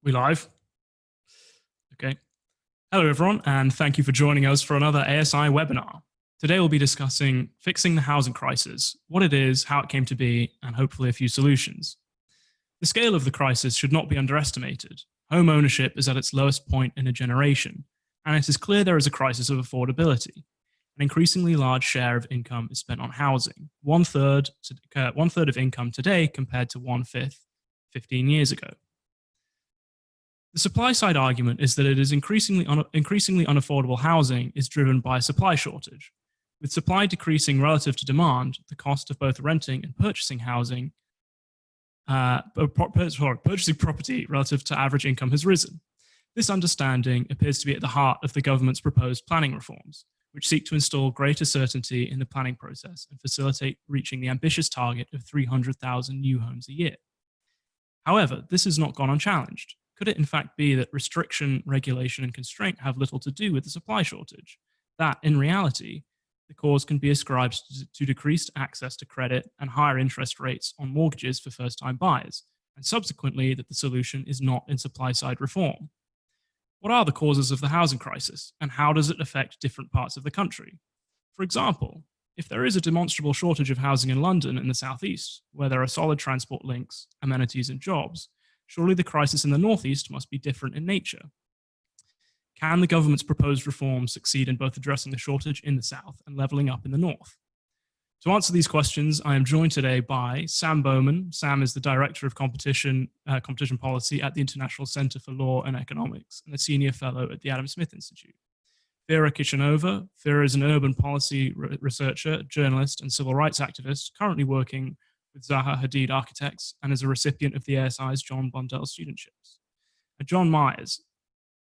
We live? Okay. Hello, everyone, and thank you for joining us for another ASI webinar. Today, we'll be discussing fixing the housing crisis, what it is, how it came to be, and hopefully a few solutions. The scale of the crisis should not be underestimated. Home ownership is at its lowest point in a generation, and it is clear there is a crisis of affordability. An increasingly large share of income is spent on housing, one third of income today compared to 1/5 15 years ago. The supply side argument is that it is increasingly unaffordable housing is driven by a supply shortage. With supply decreasing relative to demand, the cost of both renting and purchasing housing, purchasing property relative to average income has risen. This understanding appears to be at the heart of the government's proposed planning reforms, which seek to install greater certainty in the planning process and facilitate reaching the ambitious target of 300,000 new homes a year. However, this has not gone unchallenged. Could it in fact be that restriction, regulation, and constraint have little to do with the supply shortage? That, in reality, the cause can be ascribed to decreased access to credit and higher interest rates on mortgages for first-time buyers, and subsequently that the solution is not in supply-side reform. What are the causes of the housing crisis, and how does it affect different parts of the country? For example, if there is a demonstrable shortage of housing in London and the southeast, where there are solid transport links, amenities, and jobs, surely the crisis in the northeast must be different in nature. Can the government's proposed reforms succeed in both addressing the shortage in the south and levelling up in the north? To answer these questions, I am joined today by Sam Bowman. Sam is the Director of Competition Policy at the International Center for Law and Economics and a Senior Fellow at the Adam Smith Institute. Vera Kichenova. Vera is an urban policy researcher, journalist, and civil rights activist, currently working with Zaha Hadid Architects, and is a recipient of the ASI's John Blundell Studentships. And John Myers,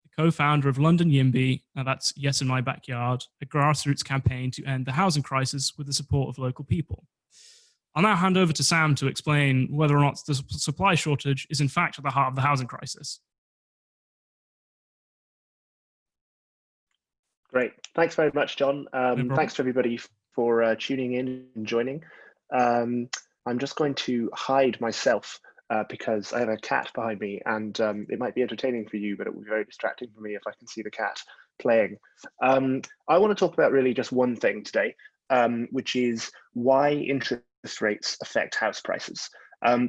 the co-founder of London YIMBY, that's Yes in My Backyard, a grassroots campaign to end the housing crisis with the support of local people. I'll now hand over to Sam to explain whether or not the supply shortage is in fact at the heart of the housing crisis. Great. Thanks very much, John. Thanks to everybody for tuning in and joining. I'm just going to hide myself because I have a cat behind me, and it might be entertaining for you, but it will be very distracting for me if I can see the cat playing. I want to talk about really just one thing today, which is why interest rates affect house prices.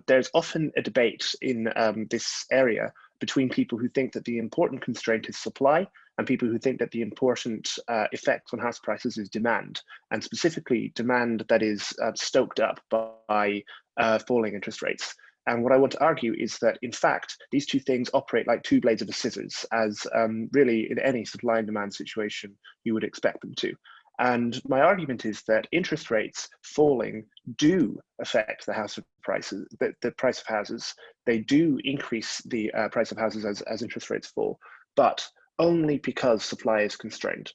There's often a debate in this area between people who think that the important constraint is supply and people who think that the important effect on house prices is demand, and specifically demand that is stoked up by falling interest rates. And what I want to argue is that, in fact, these two things operate like two blades of a scissors, as really in any supply and demand situation you would expect them to. And my argument is that interest rates falling do affect the house prices, the price of houses. They do increase the price of houses as interest rates fall, but only because supply is constrained.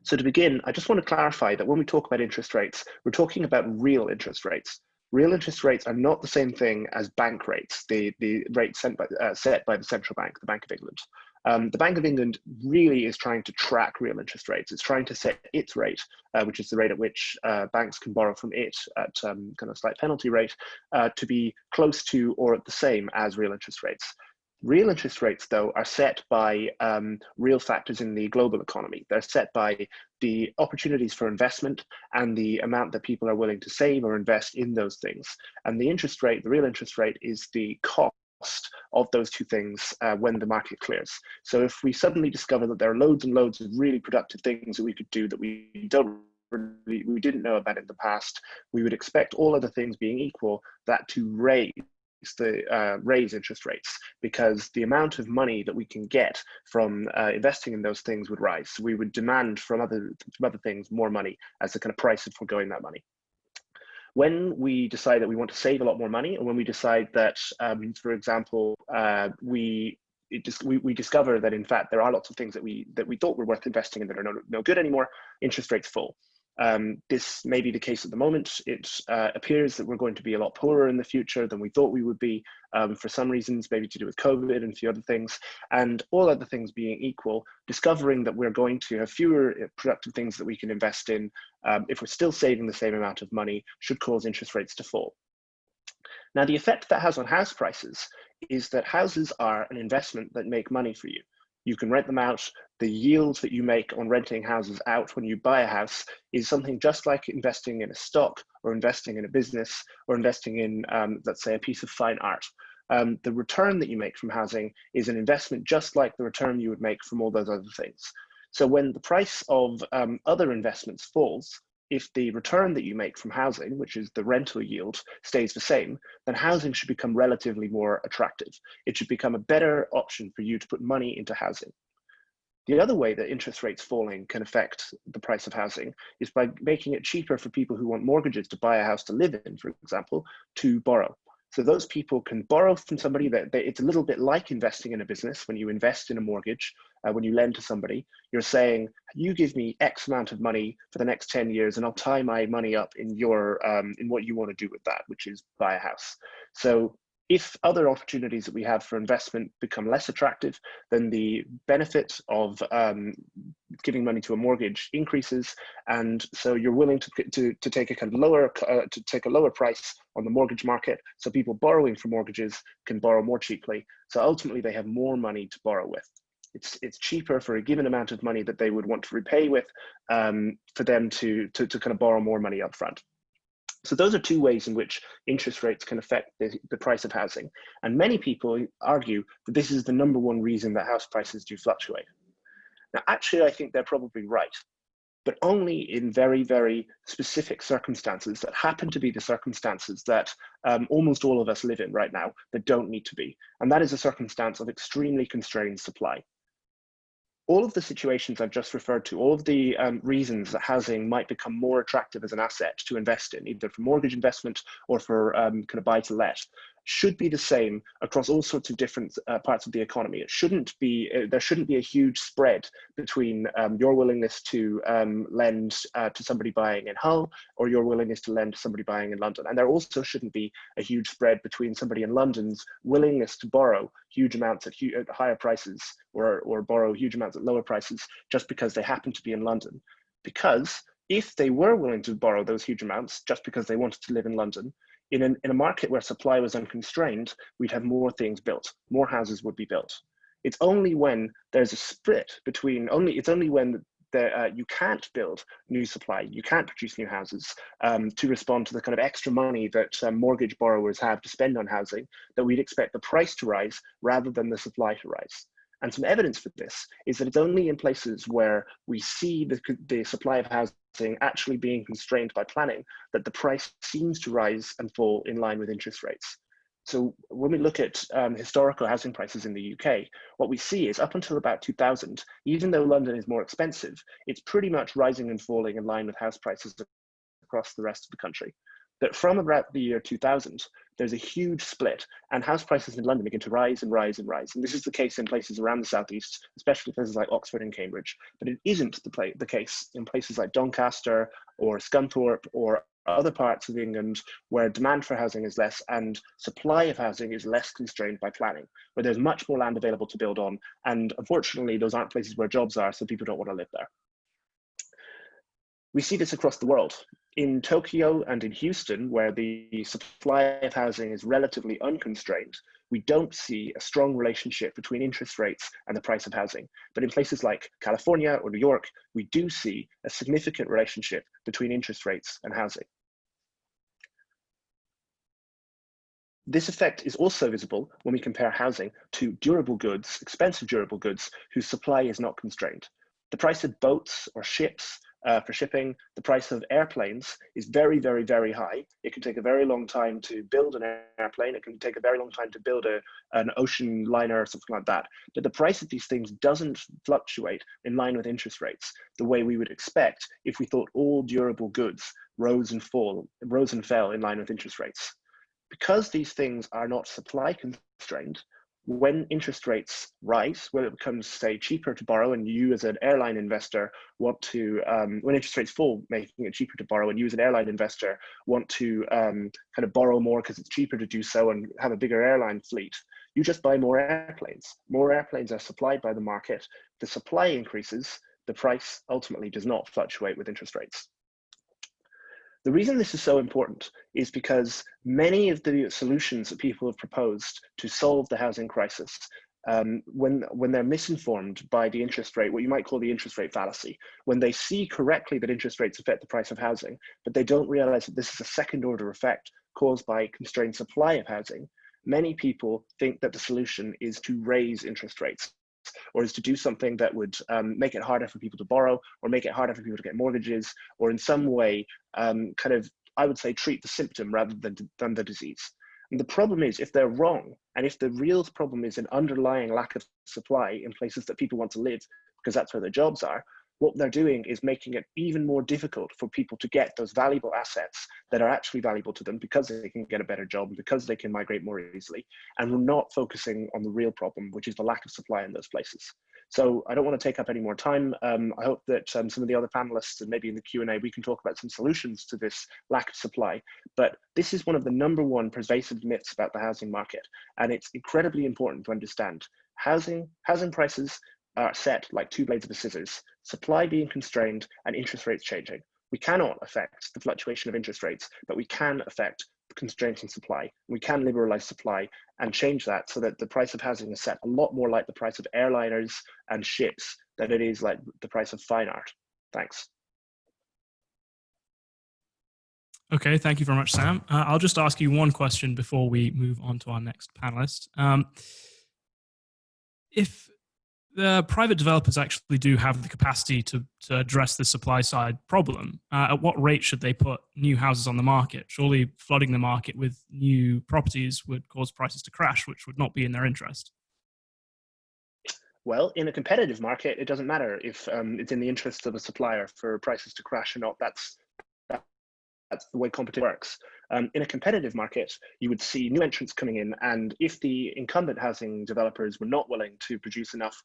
So to begin, I just want to clarify that when we talk about interest rates, we're talking about real interest rates. Real interest rates are not the same thing as bank rates, the rates set by the central bank, the Bank of England. The Bank of England really is trying to track real interest rates. It's trying to set its rate, which is the rate at which banks can borrow from it at kind of slight penalty rate, to be close to or at the same as real interest rates. Real interest rates, though, are set by real factors in the global economy. They're set by the opportunities for investment and the amount that people are willing to save or invest in those things. And the interest rate, the real interest rate, is the cost of those two things when the market clears. So if we suddenly discover that there are loads and loads of really productive things that we could do that we didn't know about in the past, we would expect, all other things being equal, that to raise interest rates, because the amount of money that we can get from investing in those things would rise. So we would demand from other things more money as the kind of price of foregoing that money. When we decide that we want to save a lot more money, or when we decide that, for example, we discover that in fact there are lots of things that we thought were worth investing in that are no good anymore, interest rates fall. This may be the case at the moment. It appears that we're going to be a lot poorer in the future than we thought we would be, for some reasons, maybe to do with COVID and a few other things. And all other things being equal, discovering that we're going to have fewer productive things that we can invest in, if we're still saving the same amount of money, should cause interest rates to fall. Now, the effect that has on house prices is that houses are an investment that make money for you. You can rent them out. The yield that you make on renting houses out when you buy a house is something just like investing in a stock or investing in a business or investing in, let's say, a piece of fine art. The return that you make from housing is an investment just like the return you would make from all those other things. So when the price of other investments falls, if the return that you make from housing, which is the rental yield, stays the same, then housing should become relatively more attractive. It should become a better option for you to put money into housing. The other way that interest rates falling can affect the price of housing is by making it cheaper for people who want mortgages to buy a house to live in, for example, to borrow. So those people can borrow from somebody it's a little bit like investing in a business. When you invest in a mortgage, when you lend to somebody, you're saying, you give me X amount of money for the next 10 years and I'll tie my money up in in what you want to do with that, which is buy a house. So if other opportunities that we have for investment become less attractive, then the benefit of giving money to a mortgage increases, and so you're willing to take a kind of lower price on the mortgage market. So people borrowing for mortgages can borrow more cheaply. So ultimately, they have more money to borrow with. It's cheaper for a given amount of money that they would want to repay with, for them to kind of borrow more money upfront. So those are two ways in which interest rates can affect the price of housing. And many people argue that this is the number one reason that house prices do fluctuate. Now, actually, I think they're probably right, but only in very, very specific circumstances that happen to be the circumstances that almost all of us live in right now that don't need to be. And that is a circumstance of extremely constrained supply. All of the situations I've just referred to, all of the reasons that housing might become more attractive as an asset to invest in, either for mortgage investment or for kind of buy to let, should be the same across all sorts of different parts of the economy. It shouldn't be, there shouldn't be a huge spread between your willingness to lend to somebody buying in Hull or your willingness to lend to somebody buying in London. And there also shouldn't be a huge spread between somebody in London's willingness to borrow huge amounts at higher prices or borrow huge amounts at lower prices just because they happen to be in London. Because if they were willing to borrow those huge amounts just because they wanted to live in London, in a market where supply was unconstrained, we'd have more things built, more houses would be built. It's only when there's a split between, it's only when you can't build new supply, you can't produce new houses to respond to the kind of extra money that mortgage borrowers have to spend on housing, that we'd expect the price to rise rather than the supply to rise. And some evidence for this is that it's only in places where we see the supply of housing actually being constrained by planning that the price seems to rise and fall in line with interest rates. So when we look at historical housing prices in the UK, what we see is up until about 2000, even though London is more expensive, it's pretty much rising and falling in line with house prices across the rest of the country. But from about the year 2000, there's a huge split and house prices in London begin to rise and rise and rise. And this is the case in places around the southeast, especially places like Oxford and Cambridge, but it isn't the case in places like Doncaster or Scunthorpe or other parts of England where demand for housing is less and supply of housing is less constrained by planning, where there's much more land available to build on. And unfortunately, those aren't places where jobs are, so people don't want to live there. We see this across the world. In Tokyo and in Houston, where the supply of housing is relatively unconstrained, we don't see a strong relationship between interest rates and the price of housing. But in places like California or New York, we do see a significant relationship between interest rates and housing. This effect is also visible when we compare housing to durable goods, expensive durable goods, whose supply is not constrained. The price of boats or ships for shipping, the price of airplanes is very, very, very high. It can take a very long time to build an airplane. It can take a very long time to build an ocean liner or something like that. But the price of these things doesn't fluctuate in line with interest rates the way we would expect if we thought all durable goods rose and fell in line with interest rates. Because these things are not supply constrained, when interest rates rise, when it becomes, say, cheaper to borrow and you as an airline investor want to, when interest rates fall, making it cheaper to borrow and you as an airline investor want to kind of borrow more because it's cheaper to do so and have a bigger airline fleet, you just buy more airplanes. More airplanes are supplied by the market. The supply increases, the price ultimately does not fluctuate with interest rates. The reason this is so important is because many of the solutions that people have proposed to solve the housing crisis, when they're misinformed by the interest rate, what you might call the interest rate fallacy, when they see correctly that interest rates affect the price of housing, but they don't realize that this is a second order effect caused by constrained supply of housing, many people think that the solution is to raise interest rates, or is to do something that would make it harder for people to borrow, or make it harder for people to get mortgages, or in some way kind of, I would say, treat the symptom rather than the disease. And the problem is, if they're wrong, and if the real problem is an underlying lack of supply in places that people want to live, because that's where their jobs are, what they're doing is making it even more difficult for people to get those valuable assets that are actually valuable to them because they can get a better job, because they can migrate more easily. And we're not focusing on the real problem, which is the lack of supply in those places. So I don't want to take up any more time. I hope that some of the other panelists, and maybe in the Q&A, we can talk about some solutions to this lack of supply. But this is one of the #1 pervasive myths about the housing market. And it's incredibly important to understand. Housing prices are set like two blades of a scissors, supply being constrained and interest rates changing. We cannot affect the fluctuation of interest rates, but we can affect the constraints in supply. We can liberalize supply and change that so that the price of housing is set a lot more like the price of airliners and ships than it is like the price of fine art. Thanks. Okay, thank you very much, Sam. I'll just ask you one question before we move on to our next panelist. If the private developers actually do have the capacity to address the supply side problem, at what rate should they put new houses on the market? Surely flooding the market with new properties would cause prices to crash, which would not be in their interest. Well, in a competitive market, it doesn't matter if it's in the interest of a supplier for prices to crash or not. That's the way competition works. In a competitive market, you would see new entrants coming in, and if the incumbent housing developers were not willing to produce enough,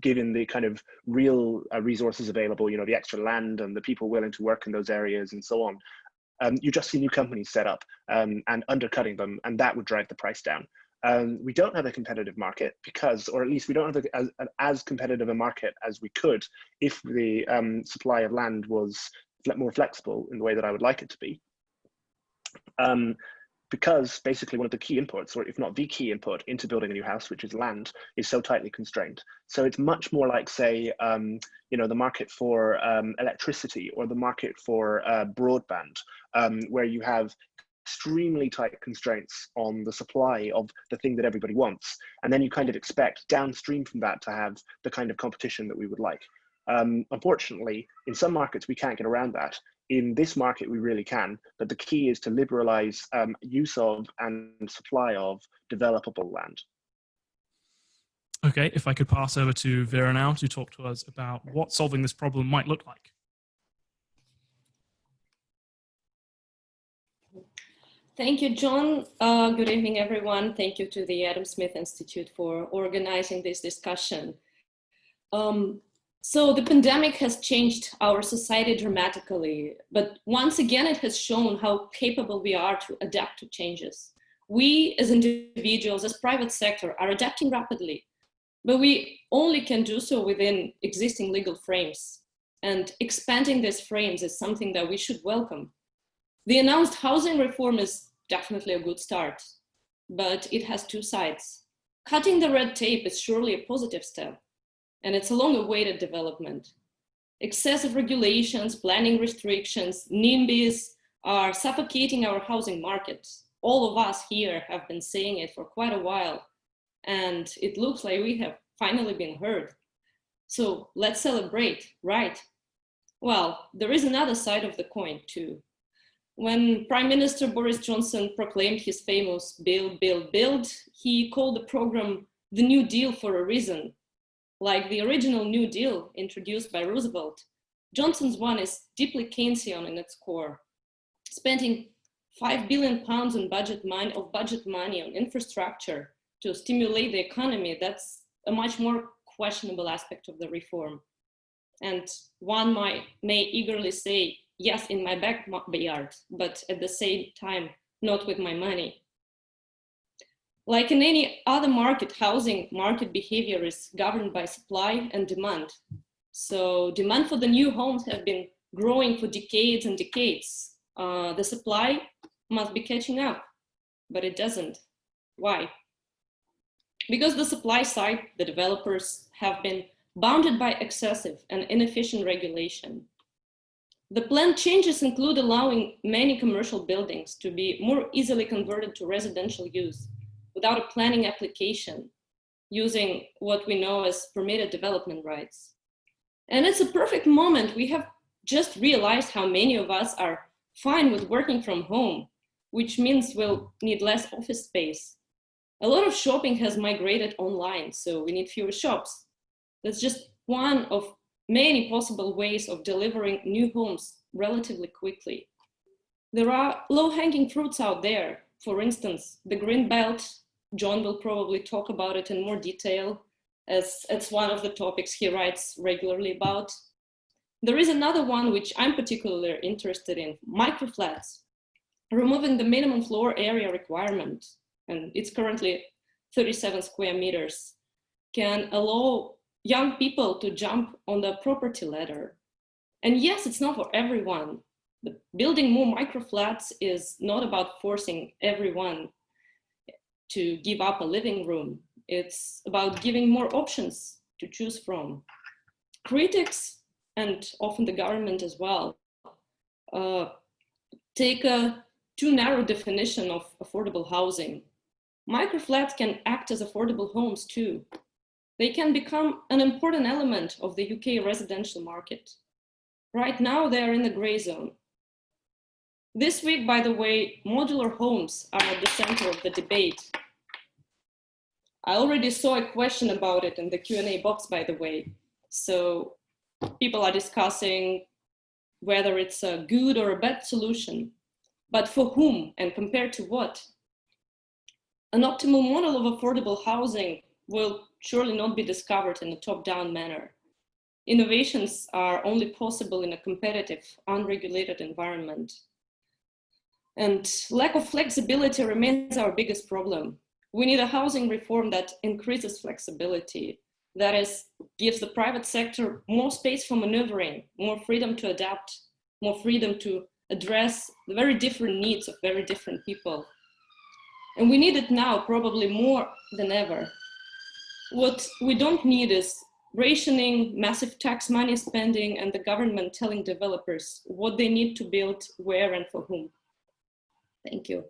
given the kind of real resources available, you know, the extra land and the people willing to work in those areas and so on, you just see new companies set up and undercutting them, and that would drive the price down. We don't have a competitive market because, or at least we don't have as competitive a market as we could if the supply of land was more flexible in the way that I would like it to be. Because basically one of the key inputs, or if not the key input into building a new house, which is land, is so tightly constrained. So it's much more like, say, you know, the market for electricity, or the market for broadband, where you have extremely tight constraints on the supply of the thing that everybody wants. And then you kind of expect downstream from that to have the kind of competition that we would like. Unfortunately, in some markets, we can't get around that. In this market, we really can, but the key is to liberalize use of and supply of developable land. Okay, if I could pass over to Vera now to talk to us about what solving this problem might look like. Thank you, John. Good evening, everyone. Thank you to the Adam Smith Institute for organizing this discussion. So the pandemic has changed our society dramatically, but once again, it has shown how capable we are to adapt to changes. We as individuals, as private sector, are adapting rapidly, but we only can do so within existing legal frames. And expanding these frames is something that we should welcome. The announced housing reform is definitely a good start, but it has two sides. Cutting the red tape is surely a positive step, and it's a long-awaited development. Excessive regulations, planning restrictions, NIMBYs are suffocating our housing market. All of us here have been saying it for quite a while, and it looks like we have finally been heard. So let's celebrate, right? Well, there is another side of the coin too. When Prime Minister Boris Johnson proclaimed his famous build, build, build, he called the program the New Deal for a reason. Like the original New Deal introduced by Roosevelt, Johnson's one is deeply Keynesian in its core. Spending £5 billion of budget money on infrastructure to stimulate the economy, that's a much more questionable aspect of the reform. And one may eagerly say, yes, in my backyard, but at the same time, not with my money. Like in any other market, housing market behavior is governed by supply and demand. So demand for the new homes have been growing for decades and decades. The supply must be catching up, but it doesn't. Why? Because the supply side, the developers have been bounded by excessive and inefficient regulation. The planned changes include allowing many commercial buildings to be more easily converted to residential use without a planning application, using what we know as permitted development rights. And it's a perfect moment. We have just realized how many of us are fine with working from home, which means we'll need less office space. A lot of shopping has migrated online, so we need fewer shops. That's just one of many possible ways of delivering new homes relatively quickly. There are low-hanging fruits out there. For instance, the Green Belt. John will probably talk about it in more detail, as it's one of the topics he writes regularly about. There is another one which I'm particularly interested in, microflats. Removing the minimum floor area requirement, and it's currently 37 square meters, can allow young people to jump on the property ladder. And yes, it's not for everyone, but building more microflats is not about forcing everyone to give up a living room. It's about giving more options to choose from. Critics, and often the government as well, take a too narrow definition of affordable housing. Microflats can act as affordable homes too. They can become an important element of the UK residential market. Right now, they are in the gray zone. This week, by the way, modular homes are at the center of the debate. I already saw a question about it in the Q&A box, by the way. So people are discussing whether it's a good or a bad solution, but for whom and compared to what? An optimal model of affordable housing will surely not be discovered in a top-down manner. Innovations are only possible in a competitive, unregulated environment. And lack of flexibility remains our biggest problem. We need a housing reform that increases flexibility, that is, gives the private sector more space for maneuvering, more freedom to adapt, more freedom to address the very different needs of very different people. And we need it now, probably more than ever. What we don't need is rationing, massive tax money spending, and the government telling developers what they need to build, where, and for whom. Thank you.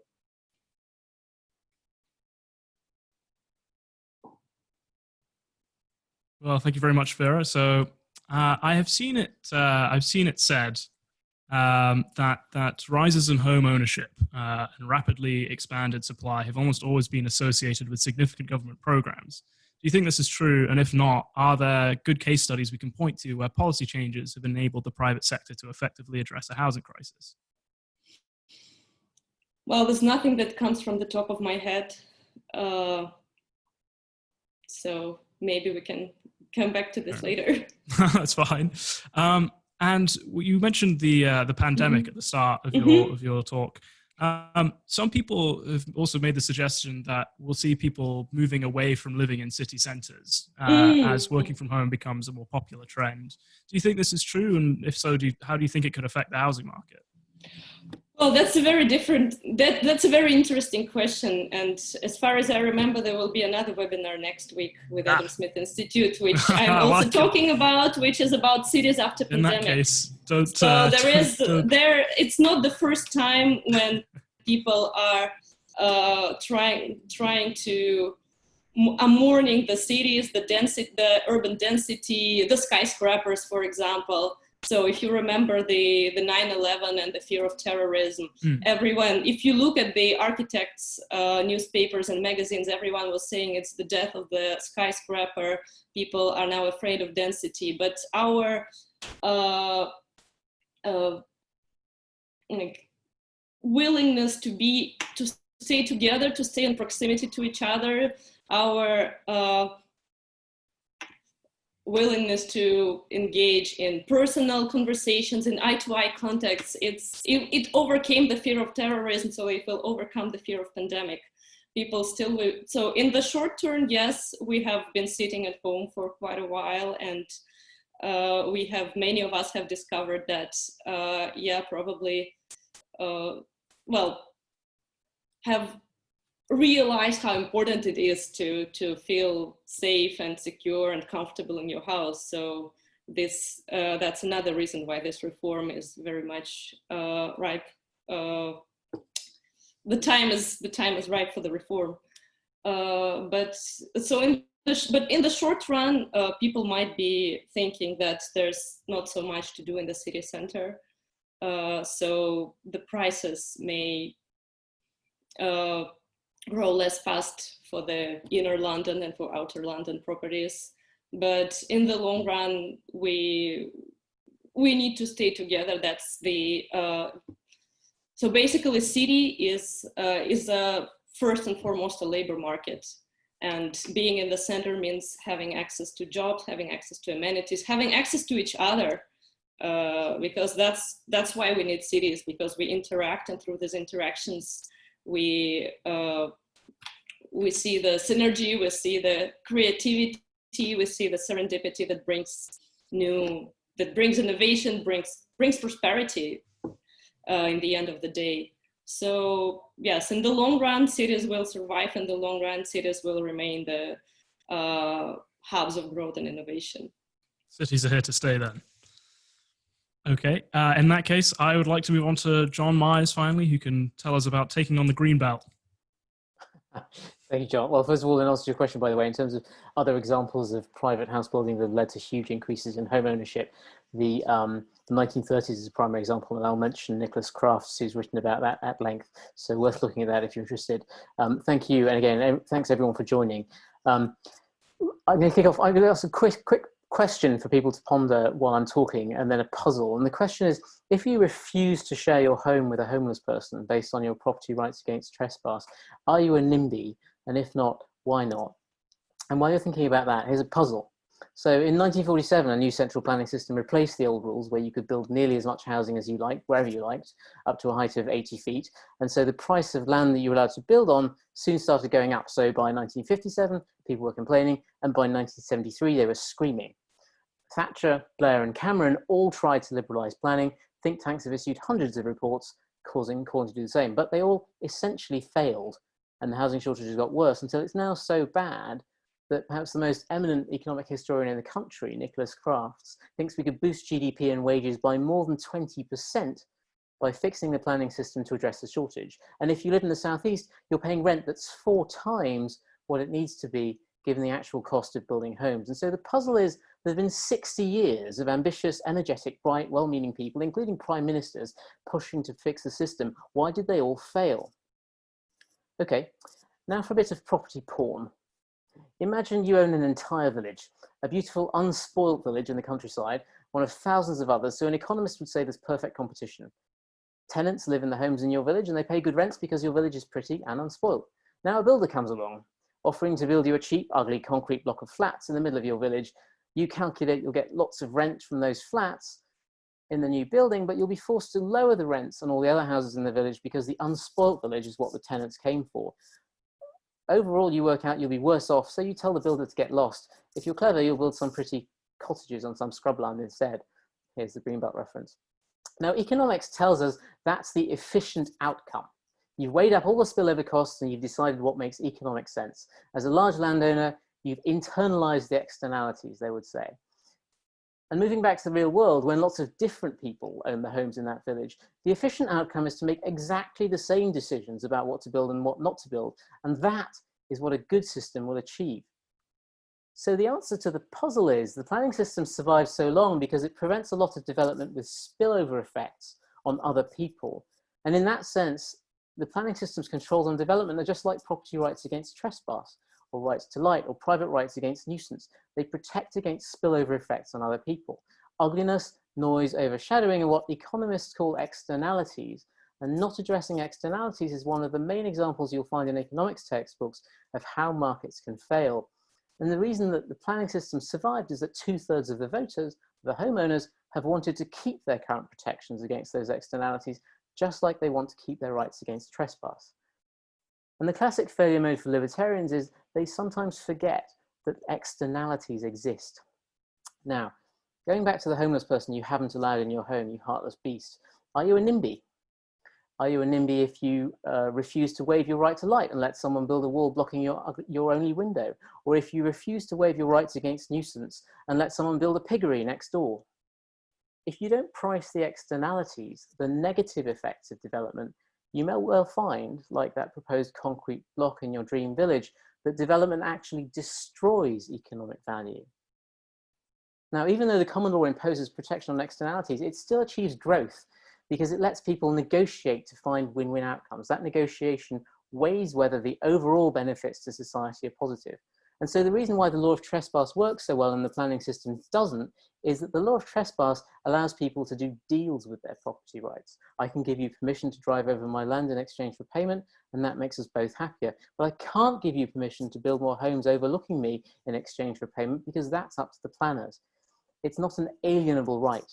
Well, thank you very much, Vera. So I have seen it. I've seen it said that rises in home ownership and rapidly expanded supply have almost always been associated with significant government programs. Do you think this is true? And if not, are there good case studies we can point to where policy changes have enabled the private sector to effectively address a housing crisis? Well, there's nothing that comes from the top of my head. So maybe we can come back to this later. That's fine. And you mentioned the pandemic at the start of your talk. Some people have also made the suggestion that we'll see people moving away from living in city centres as working from home becomes a more popular trend. Do you think this is true? And if so, how do you think it could affect the housing market? Well, that's a very interesting question. And as far as I remember, there will be another webinar next week with Adam Smith Institute, which I'm also talking about, which is about cities after pandemic. In that case, it's not the first time when people are trying to mourning the cities, the density, the urban density, the skyscrapers, for example. So if you remember the 9/11 and the fear of terrorism, everyone, if you look at the architects' newspapers and magazines, everyone was saying it's the death of the skyscraper. People are now afraid of density. But our willingness to stay together, to stay in proximity to each other, our willingness to engage in personal conversations, in eye-to-eye contacts, it overcame the fear of terrorism, so it will overcome the fear of pandemic. People still will. So in the short term, yes, we have been sitting at home for quite a while, and many of us have discovered that, probably well, have realized how important it is to feel safe and secure and comfortable in your house. So this that's another reason why this reform is very much ripe. The time is ripe for the reform. But in the short run, people might be thinking that there's not so much to do in the city center. So the prices may grow less fast for the inner London and for outer London properties. But in the long run, we need to stay together. That's the so basically, city is first and foremost a labor market, and being in the center means having access to jobs, having access to amenities, having access to each other, because that's why we need cities, because we interact, and through these interactions, we see the synergy, we see the creativity, we see the serendipity that brings innovation, brings prosperity in the end of the day. So yes, in the long run, cities will survive. In the long run, cities will remain the hubs of growth and innovation. Cities are here to stay then. Okay, in that case, I would like to move on to John Myers finally, who can tell us about taking on the green belt. Thank you, John. Well, first of all, in answer to your question, by the way, in terms of other examples of private house building that have led to huge increases in home ownership, the 1930s is a primary example, and I'll mention Nicholas Crafts, who's written about that at length. So worth looking at that if you're interested. Thank you, and again, thanks everyone for joining. I'm going to kick off. I'm going to ask a quick question for people to ponder while I'm talking, and then a puzzle. And the question is, if you refuse to share your home with a homeless person based on your property rights against trespass, are you a NIMBY? And if not, why not? And while you're thinking about that, here's a puzzle. So in 1947, a new central planning system replaced the old rules where you could build nearly as much housing as you liked, wherever you liked, up to a height of 80 feet. And so the price of land that you were allowed to build on soon started going up. So by 1957, people were complaining, and by 1973, they were screaming. Thatcher, Blair, and Cameron all tried to liberalise planning. Think tanks have issued hundreds of reports calling to do the same, but they all essentially failed, and the housing shortages got worse until it's now so bad that perhaps the most eminent economic historian in the country, Nicholas Crafts, thinks we could boost GDP and wages by more than 20% by fixing the planning system to address the shortage. And if you live in the southeast, you're paying rent that's 4 times what it needs to be given the actual cost of building homes. And so the puzzle is, there have been 60 years of ambitious, energetic, bright, well-meaning people, including prime ministers, pushing to fix the system. Why did they all fail? Okay, now for a bit of property porn. Imagine you own an entire village, a beautiful, unspoilt village in the countryside, one of thousands of others, so an economist would say there's perfect competition. Tenants live in the homes in your village and they pay good rents because your village is pretty and unspoilt. Now a builder comes along, offering to build you a cheap, ugly concrete block of flats in the middle of your village. You calculate you'll get lots of rent from those flats in the new building, but you'll be forced to lower the rents on all the other houses in the village because the unspoilt village is what the tenants came for. Overall, you work out you'll be worse off, so you tell the builder to get lost. If you're clever, you'll build some pretty cottages on some scrubland instead. Here's the Greenbelt reference. Now, economics tells us that's the efficient outcome. You've weighed up all the spillover costs and you've decided what makes economic sense. As a large landowner, you've internalized the externalities, they would say. And moving back to the real world, when lots of different people own the homes in that village, the efficient outcome is to make exactly the same decisions about what to build and what not to build. And that is what a good system will achieve. So the answer to the puzzle is the planning system survives so long because it prevents a lot of development with spillover effects on other people. And in that sense, the planning system's controls on development are just like property rights against trespass, or rights to light, or private rights against nuisance. They protect against spillover effects on other people. Ugliness, noise, overshadowing are what economists call externalities, and not addressing externalities is one of the main examples you'll find in economics textbooks of how markets can fail. And the reason that the planning system survived is that 2/3 of the voters, the homeowners, have wanted to keep their current protections against those externalities, just like they want to keep their rights against trespass. And the classic failure mode for libertarians is they sometimes forget that externalities exist. Now, going back to the homeless person you haven't allowed in your home, you heartless beast, are you a NIMBY? Are you a NIMBY if you refuse to waive your right to light and let someone build a wall blocking your only window? Or if you refuse to waive your rights against nuisance and let someone build a piggery next door? If you don't price the externalities, the negative effects of development, you may well find, like that proposed concrete block in your dream village, that development actually destroys economic value. Now, even though the common law imposes protection on externalities, it still achieves growth because it lets people negotiate to find win-win outcomes. That negotiation weighs whether the overall benefits to society are positive. And so the reason why the law of trespass works so well and the planning system doesn't is that the law of trespass allows people to do deals with their property rights. I can give you permission to drive over my land in exchange for payment, and that makes us both happier. But I can't give you permission to build more homes overlooking me in exchange for payment because that's up to the planners. It's not an alienable right.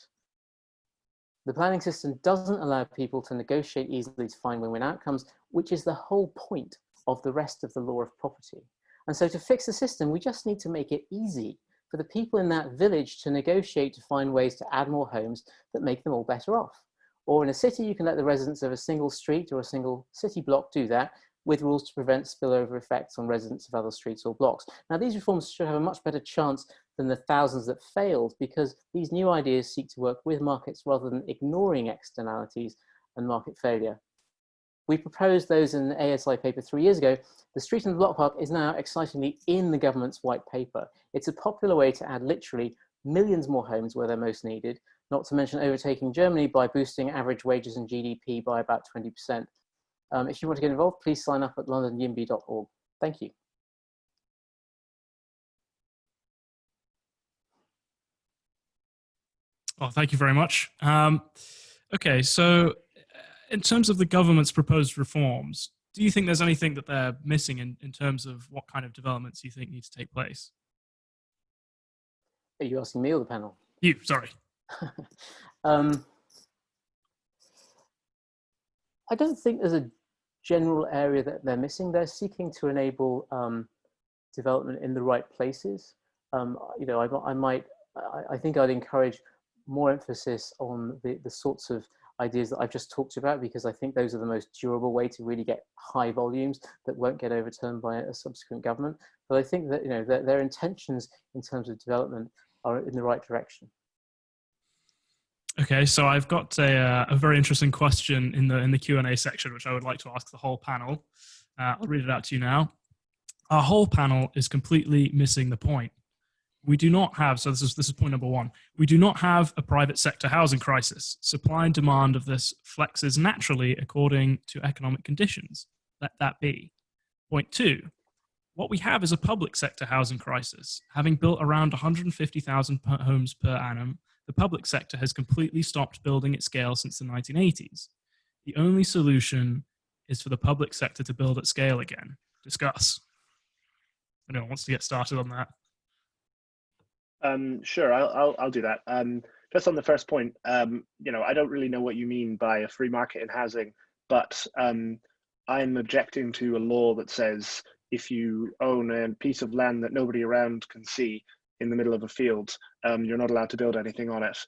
The planning system doesn't allow people to negotiate easily to find win-win outcomes, which is the whole point of the rest of the law of property. And so to fix the system, we just need to make it easy for the people in that village to negotiate to find ways to add more homes that make them all better off. Or in a city, you can let the residents of a single street or a single city block do that with rules to prevent spillover effects on residents of other streets or blocks. Now, these reforms should have a much better chance than the thousands that failed because these new ideas seek to work with markets rather than ignoring externalities and market failure. We proposed those in the ASI paper 3 years ago. The street and block park is now excitingly in the government's white paper. It's a popular way to add literally millions more homes where they're most needed, not to mention overtaking Germany by boosting average wages and GDP by about 20%. If you want to get involved, please sign up at londonyimby.org. Thank you. Well, thank you very much. Okay, so in terms of the government's proposed reforms, do you think there's anything that they're missing in terms of what kind of developments you think need to take place? Are you asking me or the panel? You, sorry. I don't think there's a general area that they're missing. They're seeking to enable development in the right places. You know, I think I'd encourage more emphasis on the sorts of ideas that I've just talked about, because I think those are the most durable way to really get high volumes that won't get overturned by a subsequent government. But I think that, you know, their intentions in terms of development are in the right direction. Okay, so I've got a very interesting question in the Q&A section, which I would like to ask the whole panel. I'll read it out to you now. Our whole panel is completely missing the point. We do not have, so this is point number one, we do not have a private sector housing crisis. Supply and demand of this flexes naturally according to economic conditions. Let that be. Point two, what we have is a public sector housing crisis. Having built around 150,000 homes per annum, the public sector has completely stopped building at scale since the 1980s. The only solution is for the public sector to build at scale again. Discuss. Anyone wants to get started on that? Sure, I'll do that. Just on the first point, you know, I don't really know what you mean by a free market in housing, but I'm objecting to a law that says if you own a piece of land that nobody around can see in the middle of a field, you're not allowed to build anything on it,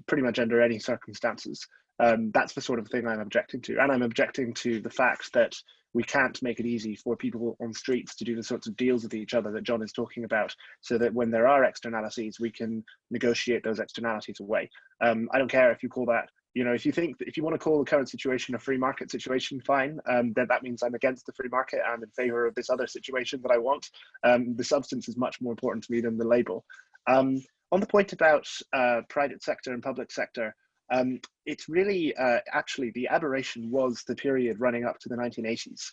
pretty much under any circumstances. That's the sort of thing I'm objecting to. And I'm objecting to the fact that we can't make it easy for people on streets to do the sorts of deals with each other that John is talking about, so that when there are externalities, we can negotiate those externalities away. I don't care if you call that, you know, if you want to call the current situation a free market situation, fine. Then that means I'm against the free market. I'm in favor of this other situation that I want. The substance is much more important to me than the label. On the point about private sector and public sector, it's really, actually, the aberration was the period running up to the 1980s.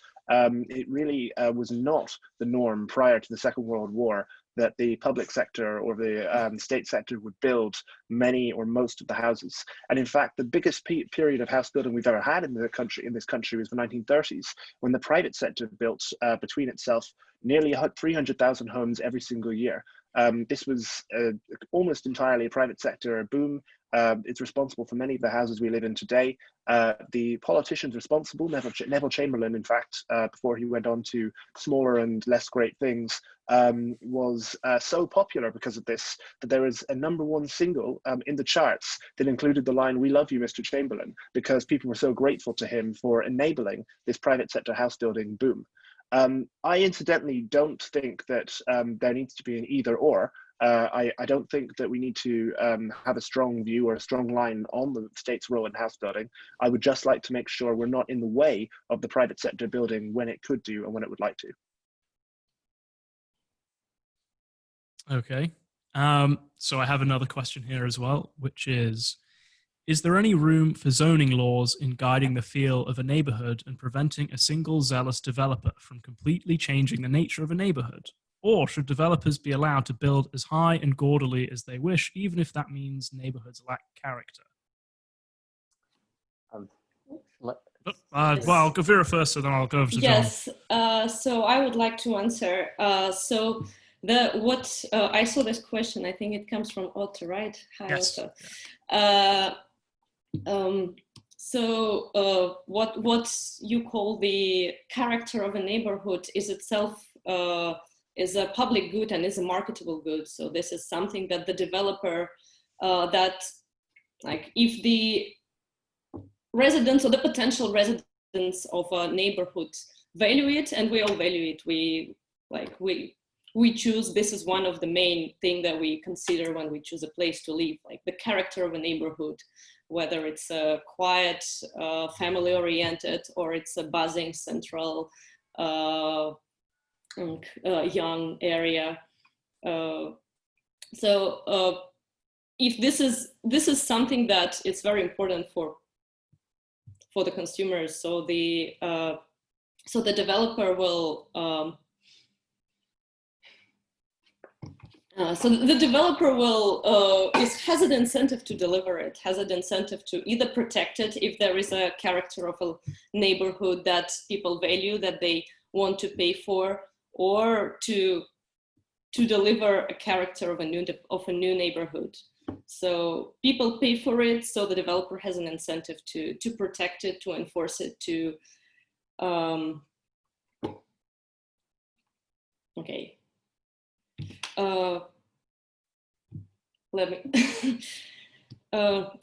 It really was not the norm prior to the Second World War that the public sector or the state sector would build many or most of the houses. And in fact, the biggest period of house building we've ever had in this country was the 1930s, when the private sector built between itself nearly 300,000 homes every single year. This was almost entirely a private sector boom. It's responsible for many of the houses we live in today. The politicians responsible, Neville Chamberlain, in fact, before he went on to smaller and less great things, was so popular because of this that there is a #1 single in the charts that included the line, "We love you, Mr. Chamberlain," because people were so grateful to him for enabling this private sector house building boom. I incidentally don't think that there needs to be an either or. I don't think that we need to have a strong view or a strong line on the state's role in house building. I would just like to make sure we're not in the way of the private sector building when it could do and when it would like to. Okay. So I have another question here as well, which is there any room for zoning laws in guiding the feel of a neighborhood and preventing a single zealous developer from completely changing the nature of a neighborhood? Or should developers be allowed to build as high and gaudily as they wish, even if that means neighborhoods lack character? Well, I'll go Vera first, so then I'll go over to John. Yes, so I would like to answer. I saw this question, I think it comes from Otto, right? Hi, yes. Otto. What you call the character of a neighborhood is itself is a public good and is a marketable good. So this is something that the developer, if the residents or the potential residents of a neighborhood value it, and we all value it, we choose, this is one of the main things that we consider when we choose a place to live, like the character of a neighborhood, whether it's a quiet, family-oriented, or it's a buzzing, central, young area. If this is something that is very important for the consumers, so the developer will has an incentive to deliver it, has an incentive to either protect it if there is a character of a neighborhood that people value, that they want to pay for, or to deliver a character of a new neighborhood. So people pay for it, so the developer has an incentive to protect it, to enforce it, to okay.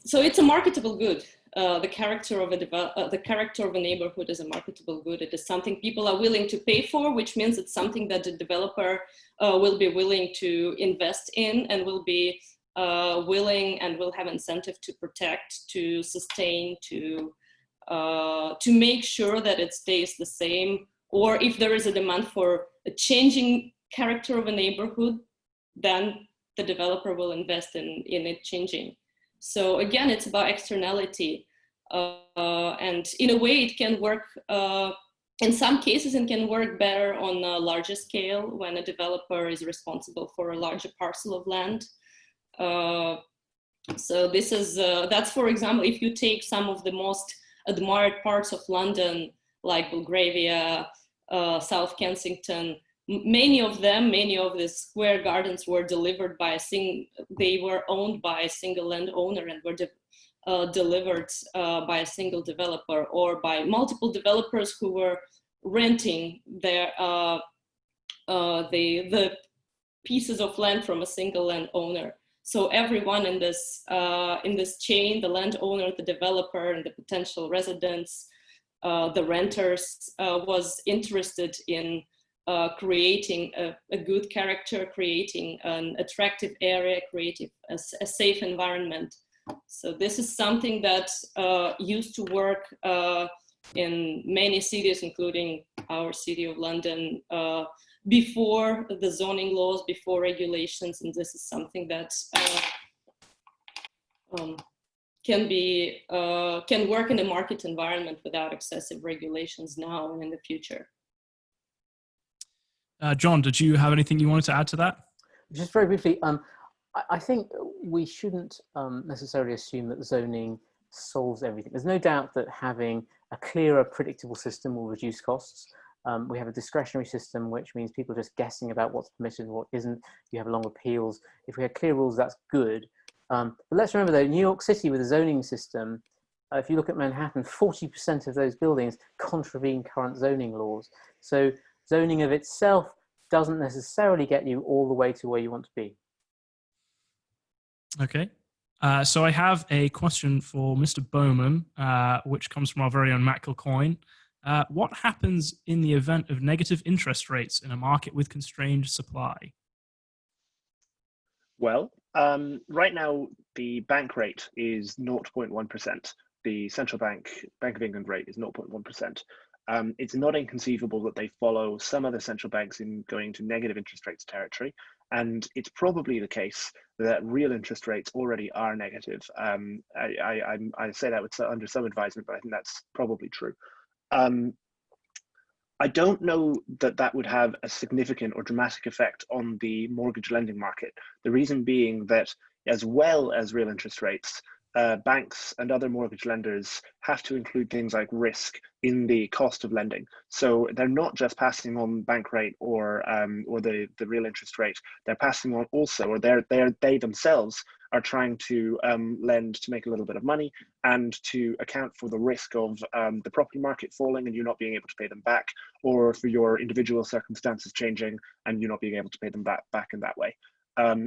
So it's a marketable good. The character of a neighborhood is a marketable good. It is something people are willing to pay for, which means it's something that the developer will be willing to invest in, and will be willing and will have incentive to protect, to sustain, to make sure that it stays the same. Or if there is a demand for a changing character of a neighborhood, then the developer will invest in it changing. So again, it's about externality. And in a way it can work, in some cases it can work better on a larger scale when a developer is responsible for a larger parcel of land. So this is, that's, for example, if you take some of the most admired parts of London, like Belgravia, South Kensington, many of the square gardens were delivered by they were owned by a single landowner and were delivered by a single developer, or by multiple developers who were renting their the pieces of land from a single landowner. So everyone in this chain, the landowner, the developer, and the potential residents, the renters, was interested in creating a good character, creating an attractive area, creating a safe environment. So this is something that used to work in many cities, including our city of London, before the zoning laws, before regulations, and this is something that can work in a market environment without excessive regulations now and in the future. John, did you have anything you wanted to add to that? Just very briefly, I think we shouldn't necessarily assume that zoning solves everything. There's no doubt that having a clearer, predictable system will reduce costs. We have a discretionary system, which means people are just guessing about what's permitted and what isn't. You have long appeals. If we had clear rules, that's good. But let's remember though, New York City with a zoning system, if you look at Manhattan, 40% of those buildings contravene current zoning laws. So zoning of itself doesn't necessarily get you all the way to where you want to be. Okay. So I have a question for Mr. Bowman, which comes from our very own Matt Kilcoyne. What happens in the event of negative interest rates in a market with constrained supply? Well, right now, the bank rate is 0.1%. The central Bank of England rate is 0.1%. It's not inconceivable that they follow some other central banks in going to negative interest rates territory. And it's probably the case that real interest rates already are negative. I say that under some advisement, but I think that's probably true. I don't know that that would have a significant or dramatic effect on the mortgage lending market. The reason being that as well as real interest rates, banks and other mortgage lenders have to include things like risk in the cost of lending. So they're not just passing on bank rate or the real interest rate. They're passing on also, or they themselves are trying to lend to make a little bit of money and to account for the risk of the property market falling and you not being able to pay them back, or for your individual circumstances changing and you not being able to pay them back in that way.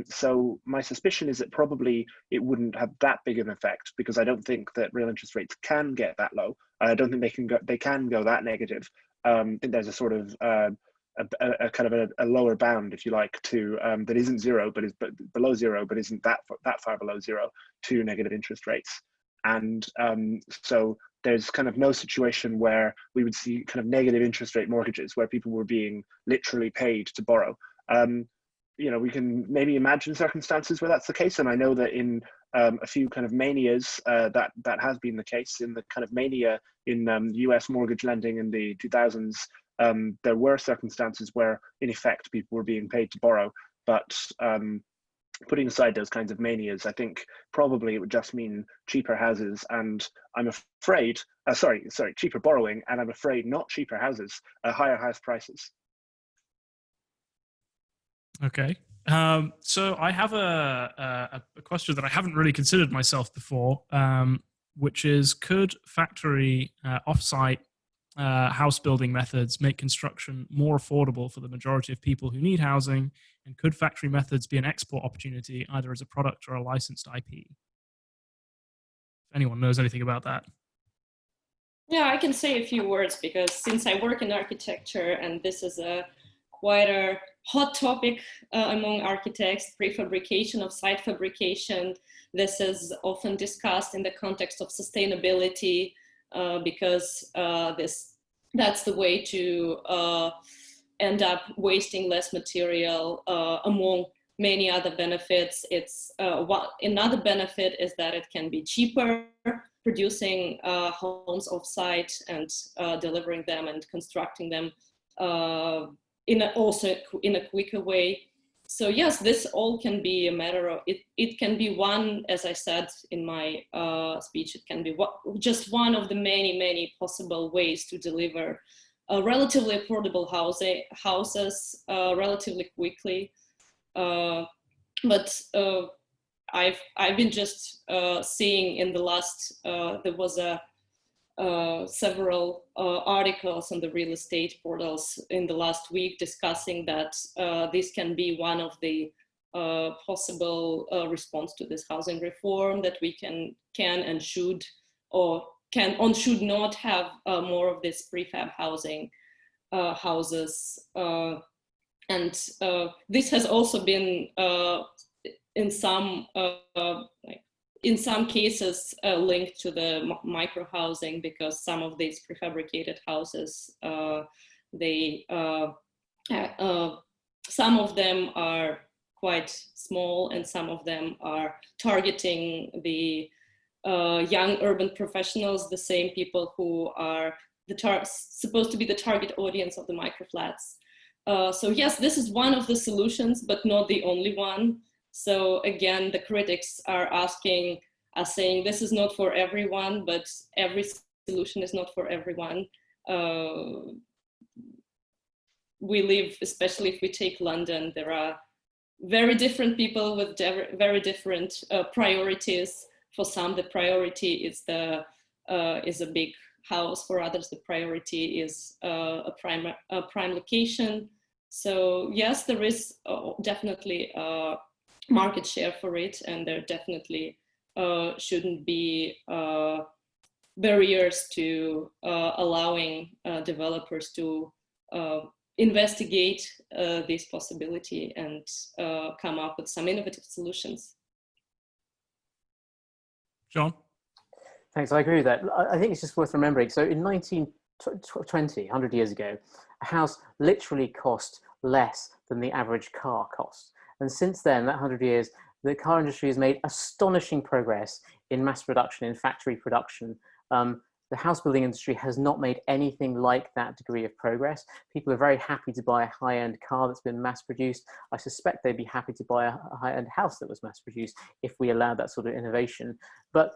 So my suspicion is that probably it wouldn't have that big of an effect, because I don't think that real interest rates can get that low. I don't think they can go that negative. I think there's a sort of a kind of a lower bound, if you like, to that isn't zero, but is below zero, but isn't that far below zero to negative interest rates. And so there's kind of no situation where we would see kind of negative interest rate mortgages where people were being literally paid to borrow. You know, we can maybe imagine circumstances where that's the case, and I know that in a few kind of manias that has been the case. In the kind of mania in US mortgage lending in the 2000s, there were circumstances where in effect people were being paid to borrow, but putting aside those kinds of manias, I think probably it would just mean cheaper houses, and I'm afraid, cheaper borrowing, and I'm afraid not cheaper houses, higher house prices. Okay. So I have a question that I haven't really considered myself before, which is, could factory offsite house building methods make construction more affordable for the majority of people who need housing? And could factory methods be an export opportunity, either as a product or a licensed IP? If anyone knows anything about that. Yeah, I can say a few words, because since I work in architecture and this is quite a hot topic among architects, prefabrication of site fabrication. This is often discussed in the context of sustainability, because that's the way to end up wasting less material, among many other benefits. Another benefit is that it can be cheaper, producing homes off-site and delivering them and constructing them also in a quicker way. So yes, this all can be a matter of, it can be one, as I said in my speech, it can be just one of the many possible ways to deliver relatively affordable houses relatively quickly. But I've been just seeing in the last, there was several articles on the real estate portals in the last week discussing that this can be one of the possible response to this housing reform, that we can and should, or should not have more of this prefab housing houses. And this has also been in some cases linked to the micro housing, because some of these prefabricated houses, some of them are quite small and some of them are targeting the young urban professionals, the same people who are supposed to be the target audience of the micro flats. So yes, this is one of the solutions, but not the only one. So again, the critics are saying this is not for everyone, but every solution is not for everyone. We live, especially if we take London, there are very different people with very different priorities. For some, the priority is a big house. For others, the priority is a prime location. So yes, there is definitely a market share for it, and there definitely shouldn't be barriers to allowing developers to investigate this possibility and come up with some innovative solutions. John? Thanks, I agree with that. I think it's just worth remembering. So in 1920, 100 years ago, a house literally cost less than the average car cost. And since then, that 100 years, the car industry has made astonishing progress in mass production, in factory production. The house building industry has not made anything like that degree of progress. People are very happy to buy a high-end car that's been mass produced. I suspect they'd be happy to buy a high-end house that was mass produced if we allowed that sort of innovation. But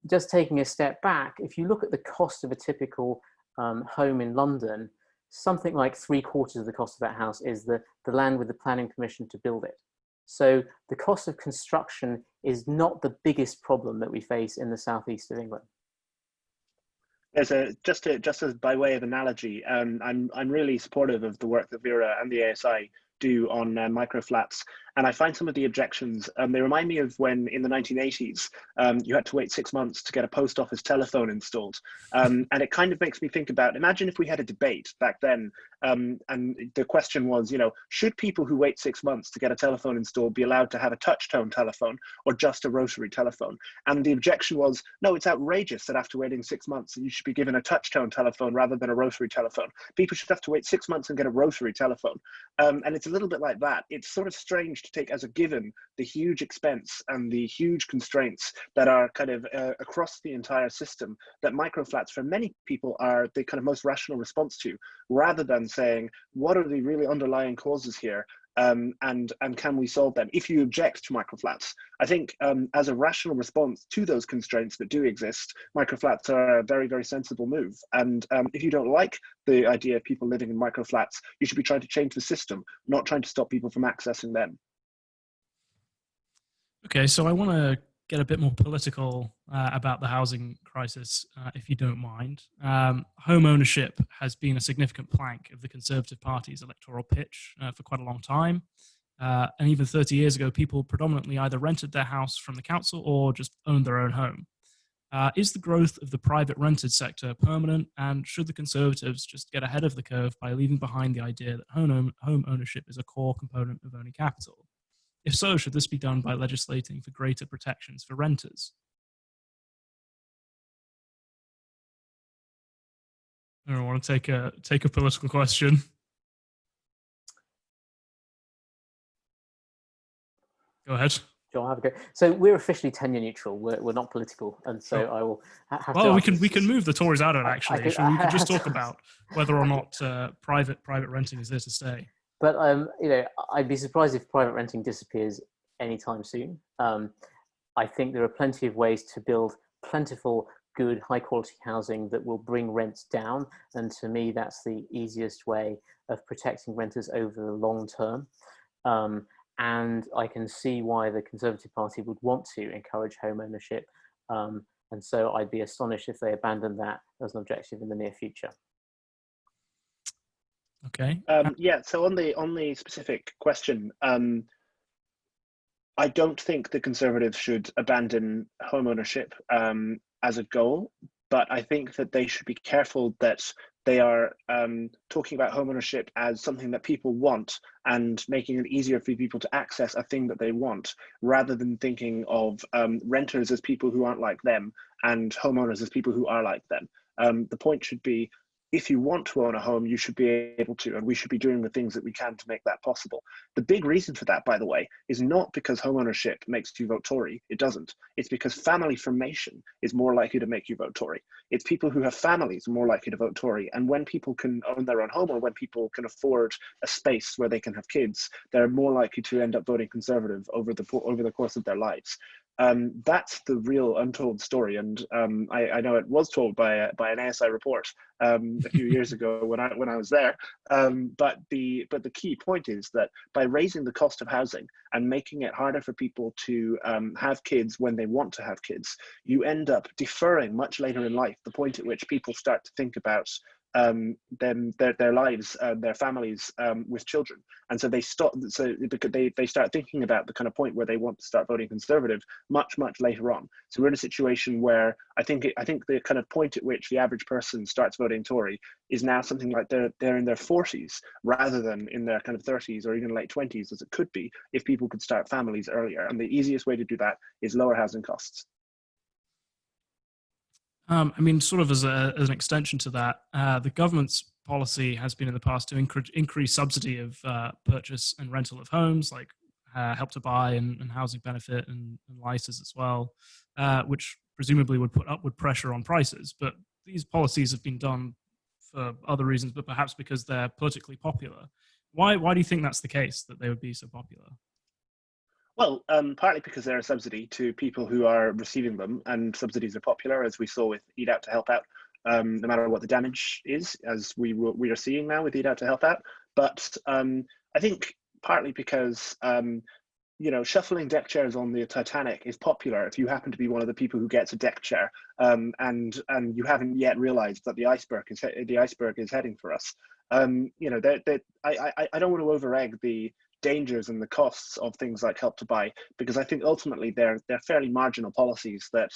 just taking a step back, if you look at the cost of a typical home in London, something like 3/4 of the cost of that house is the land with the planning permission to build it. So the cost of construction is not the biggest problem that we face in the southeast of England. There's just as by way of analogy, I'm really supportive of the work that Vera and the ASI do on microflats, and I find some of the objections, they remind me of when in the 1980s you had to wait 6 months to get a post office telephone installed, and it kind of makes me think about, imagine if we had a debate back then, and the question was, you know, should people who wait 6 months to get a telephone installed be allowed to have a touch tone telephone or just a rotary telephone? And the objection was, no, it's outrageous that after waiting 6 months you should be given a touch tone telephone rather than a rotary telephone. People should have to wait 6 months and get a rotary telephone. And it's a little bit like that. It's sort of strange to take as a given the huge expense and the huge constraints that are kind of across the entire system, that microflats for many people are the kind of most rational response to, rather than saying, what are the really underlying causes here? And can we solve them? If you object to microflats, I think as a rational response to those constraints that do exist, microflats are a very, very sensible move. And if you don't like the idea of people living in microflats, you should be trying to change the system, not trying to stop people from accessing them. Okay, so I want to get a bit more political about the housing crisis, if you don't mind. Home ownership has been a significant plank of the Conservative Party's electoral pitch for quite a long time. And even 30 years ago, people predominantly either rented their house from the council or just owned their own home. Is the growth of the private rented sector permanent, and should the Conservatives just get ahead of the curve by leaving behind the idea that home ownership is a core component of owning capital? If so, should this be done by legislating for greater protections for renters? I don't want to take a political question. Go ahead. John, have a go. So we're officially tenure neutral. We're not political, and so Sure. I will have well, to. we can move the Tories out of it, actually. We can just talk to- about whether or not private renting is there to stay. But you know, I'd be surprised if private renting disappears anytime soon. I think there are plenty of ways to build plentiful, good, high quality housing that will bring rents down. And to me, that's the easiest way of protecting renters over the long term. And I can see why the Conservative Party would want to encourage home ownership. And so I'd be astonished if they abandoned that as an objective in the near future. Okay. Yeah, so on the specific question, I don't think the Conservatives should abandon home ownership as a goal, but I think that they should be careful that they are talking about home ownership as something that people want and making it easier for people to access a thing that they want, rather than thinking of renters as people who aren't like them and homeowners as people who are like them. The point should be, if you want to own a home, you should be able to, and we should be doing the things that we can to make that possible. The big reason for that, by the way, is not because home ownership makes you vote Tory. It doesn't. It's because family formation is more likely to make you vote Tory. It's people who have families more likely to vote Tory. And when people can own their own home, or when people can afford a space where they can have kids, they're more likely to end up voting Conservative over the course of their lives. That's the real untold story, and I know it was told by an ASI report a few years ago when I was there. But the key point is that by raising the cost of housing and making it harder for people to have kids when they want to have kids, you end up deferring much later in life the point at which people start to think about their lives, their families with children, and so they stop. So because they start thinking about the kind of point where they want to start voting Conservative much later on. So we're in a situation where I think the kind of point at which the average person starts voting Tory is now something like they're in their 40s rather than in their kind of 30s or even late 20s, as it could be if people could start families earlier. And the easiest way to do that is lower housing costs. I mean, sort of as an extension to that, the government's policy has been in the past to increase subsidy of purchase and rental of homes, like Help to Buy and housing benefit and LISAs as well, which presumably would put upward pressure on prices. But these policies have been done for other reasons, but perhaps because they're politically popular. Why do you think that's the case, that they would be so popular? Well, partly because they're a subsidy to people who are receiving them, and subsidies are popular, as we saw with Eat Out to Help Out, no matter what the damage is, as we are seeing now with Eat Out to Help Out. But I think partly because shuffling deck chairs on the Titanic is popular if you happen to be one of the people who gets a deck chair, and you haven't yet realised that the iceberg is heading for us. I don't want to over-egg the dangers and the costs of things like Help to Buy, because I think ultimately they're fairly marginal policies that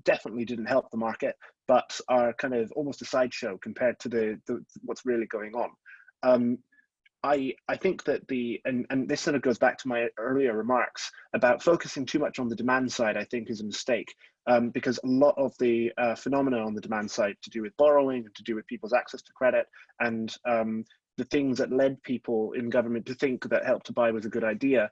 definitely didn't help the market, but are kind of almost a sideshow compared to the what's really going on. I think that and this sort of goes back to my earlier remarks about focusing too much on the demand side, I think is a mistake, because a lot of the phenomena on the demand side to do with borrowing, to do with people's access to credit, and the things that led people in government to think that Help to Buy was a good idea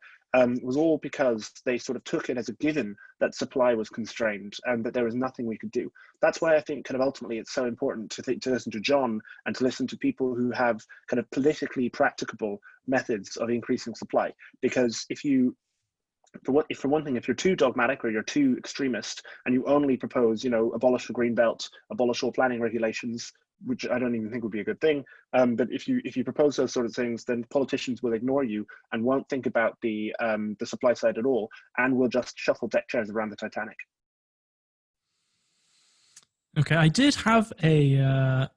was all because they sort of took it as a given that supply was constrained and that there was nothing we could do. That's why I think kind of ultimately it's so important to listen to John and to listen to people who have kind of politically practicable methods of increasing supply. Because for one thing, if you're too dogmatic or you're too extremist and you only propose, abolish the green belt, abolish all planning regulations, which I don't even think would be a good thing. But if you propose those sort of things, then politicians will ignore you and won't think about the supply side at all, and will just shuffle deck chairs around the Titanic. Okay, I did have an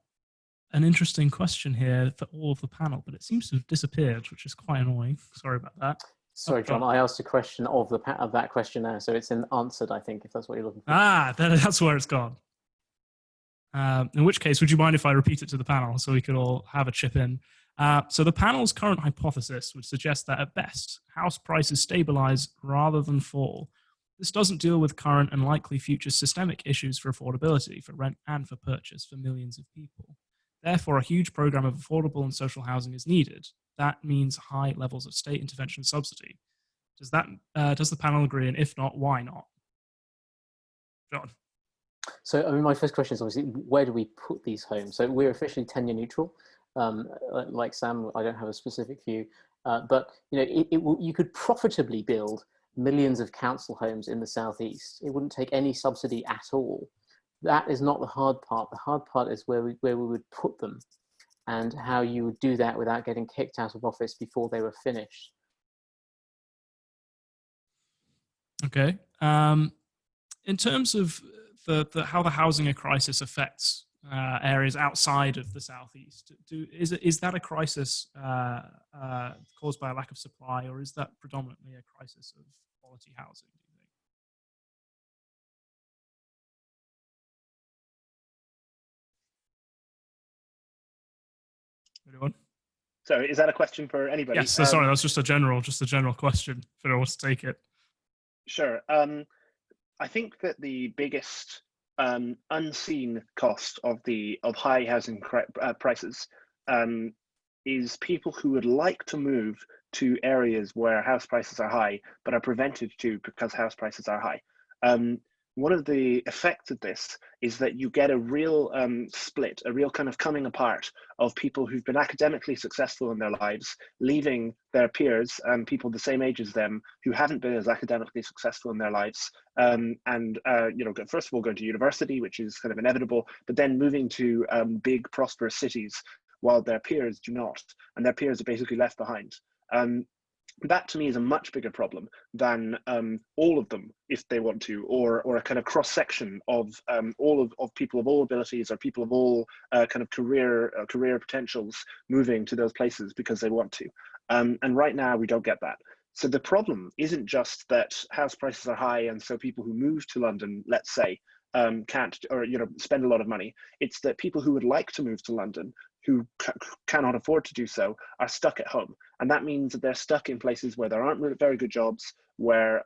interesting question here for all of the panel, but it seems to have disappeared, which is quite annoying. Sorry about that. Sorry, John, I asked a question of that questionnaire, so it's answered, I think, if that's what you're looking for. That's where it's gone. In which case, would you mind if I repeat it to the panel so we could all have a chip in? So the panel's current hypothesis would suggest that at best, house prices stabilize rather than fall. This doesn't deal with current and likely future systemic issues for affordability, for rent and for purchase for millions of people. Therefore, a huge program of affordable and social housing is needed. That means high levels of state intervention subsidy. Does the panel agree? And if not, why not? John. So, I mean, my first question is obviously, where do we put these homes? So we're officially tenure neutral. Like Sam, I don't have a specific view, but you could profitably build millions of council homes in the southeast. It wouldn't take any subsidy at all. That is not the hard part. The hard part is where we would put them, and how you would do that without getting kicked out of office before they were finished. Okay. In terms of how the housing crisis affects areas outside of the southeast, is that a crisis caused by a lack of supply, or is that predominantly a crisis of quality housing, do you think? Anyone? So is that a question for anybody? Yes, sorry, that's just a general question, if anyone wants to take it. Sure. I think that the biggest unseen cost of high housing prices is people who would like to move to areas where house prices are high, but are prevented to because house prices are high. one of the effects of this is that you get a real split, a real kind of coming apart of people who've been academically successful in their lives, leaving their peers and people the same age as them who haven't been as academically successful in their lives. First of all, going to university, which is kind of inevitable, but then moving to big, prosperous cities while their peers do not, and their peers are basically left behind. That to me is a much bigger problem than all of them, if they want to, or a kind of cross section of all of people of all abilities or people of all kind of career potentials moving to those places because they want to. And right now we don't get that. So the problem isn't just that house prices are high and so people who move to London, let's say, can't, or spend a lot of money. It's that people who would like to move to London, who cannot afford to do so, are stuck at home. And that means that they're stuck in places where there aren't very good jobs, where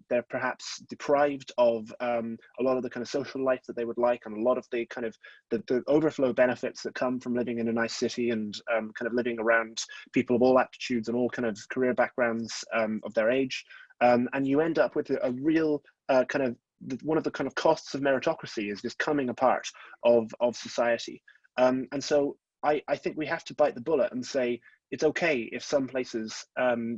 they're perhaps deprived of a lot of the kind of social life that they would like, and a lot of the kind of the overflow benefits that come from living in a nice city and kind of living around people of all aptitudes and all kind of career backgrounds of their age. And you end up with a real kind of, one of the kind of costs of meritocracy is this coming apart of society. And so I think we have to bite the bullet and say it's okay if some places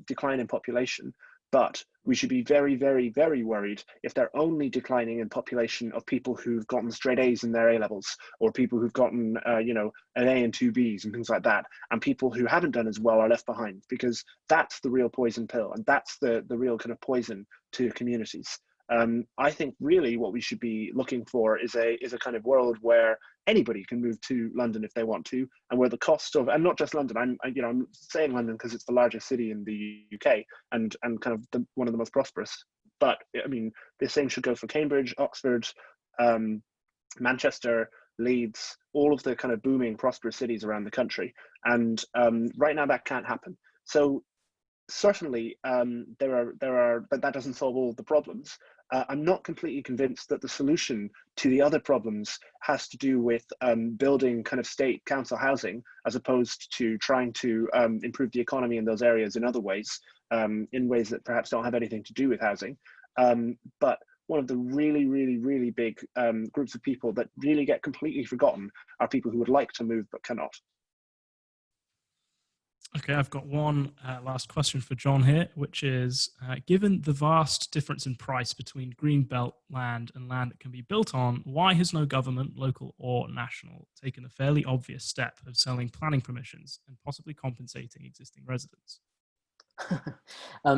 decline in population, but we should be very, very, very worried if they're only declining in population of people who've gotten straight A's in their A levels, or people who've gotten an A and 2 B's and things like that, and people who haven't done as well are left behind, because that's the real poison pill, and that's the real kind of poison to communities. I think really what we should be looking for is a kind of world where anybody can move to London if they want to, and where the cost of, and not just London, I'm saying London because it's the largest city in the UK and kind of one of the most prosperous. But I mean, the same should go for Cambridge, Oxford, Manchester, Leeds, all of the kind of booming, prosperous cities around the country. And right now that can't happen. So certainly there are, but that doesn't solve all the problems. I'm not completely convinced that the solution to the other problems has to do with building kind of state council housing, as opposed to trying to improve the economy in those areas in other ways, in ways that perhaps don't have anything to do with housing. But one of the really, really, really big groups of people that really get completely forgotten are people who would like to move but cannot. Okay, I've got one last question for John here, which is, given the vast difference in price between greenbelt land and land that can be built on, why has no government, local or national, taken the fairly obvious step of selling planning permissions and possibly compensating existing residents?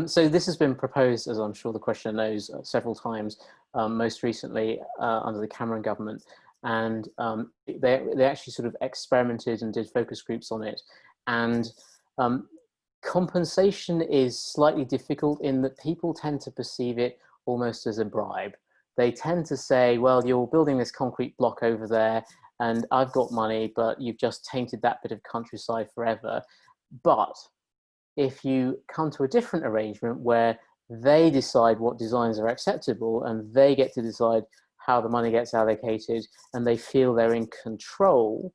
So this has been proposed, as I'm sure the questioner knows, several times, most recently under the Cameron government. And they actually sort of experimented and did focus groups on it. And compensation is slightly difficult in that people tend to perceive it almost as a bribe. They tend to say, well, you're building this concrete block over there and I've got money, but you've just tainted that bit of countryside forever. But if you come to a different arrangement where they decide what designs are acceptable and they get to decide how the money gets allocated and they feel they're in control,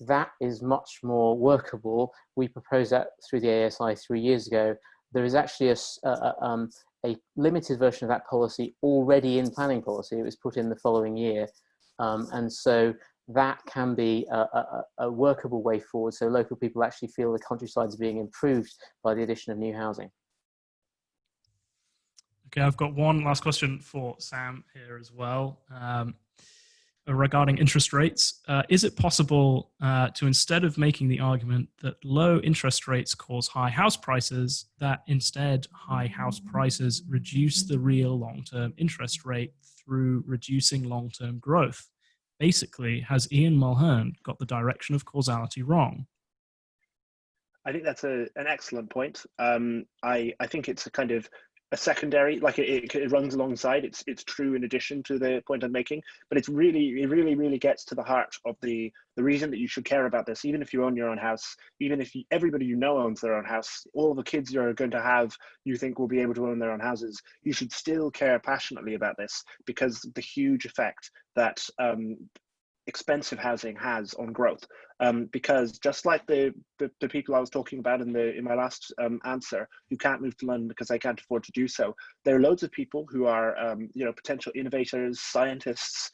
that is much more workable. We proposed that through the ASI 3 years ago. There is actually a limited version of that policy already in planning policy. It was put in the following year. And so that can be a workable way forward, so local people actually feel the countryside is being improved by the addition of new housing. Okay, I've got one last question for Sam here as well. Regarding interest rates, is it possible to, instead of making the argument that low interest rates cause high house prices, that instead high house prices reduce the real long-term interest rate through reducing long-term growth? Basically, has Ian Mulhern got the direction of causality wrong? I think that's an excellent point. I think it's a kind of a secondary, like it runs alongside. It's true in addition to the point I'm making, but it really gets to the heart of the reason that you should care about this. Even if you own your own house, even if everybody you know owns their own house, all the kids you're going to have, you think will be able to own their own houses, you should still care passionately about this, because the huge effect that expensive housing has on growth. because just like the people I was talking about in my last answer, who can't move to London because they can't afford to do so, there are loads of people who are potential innovators, scientists,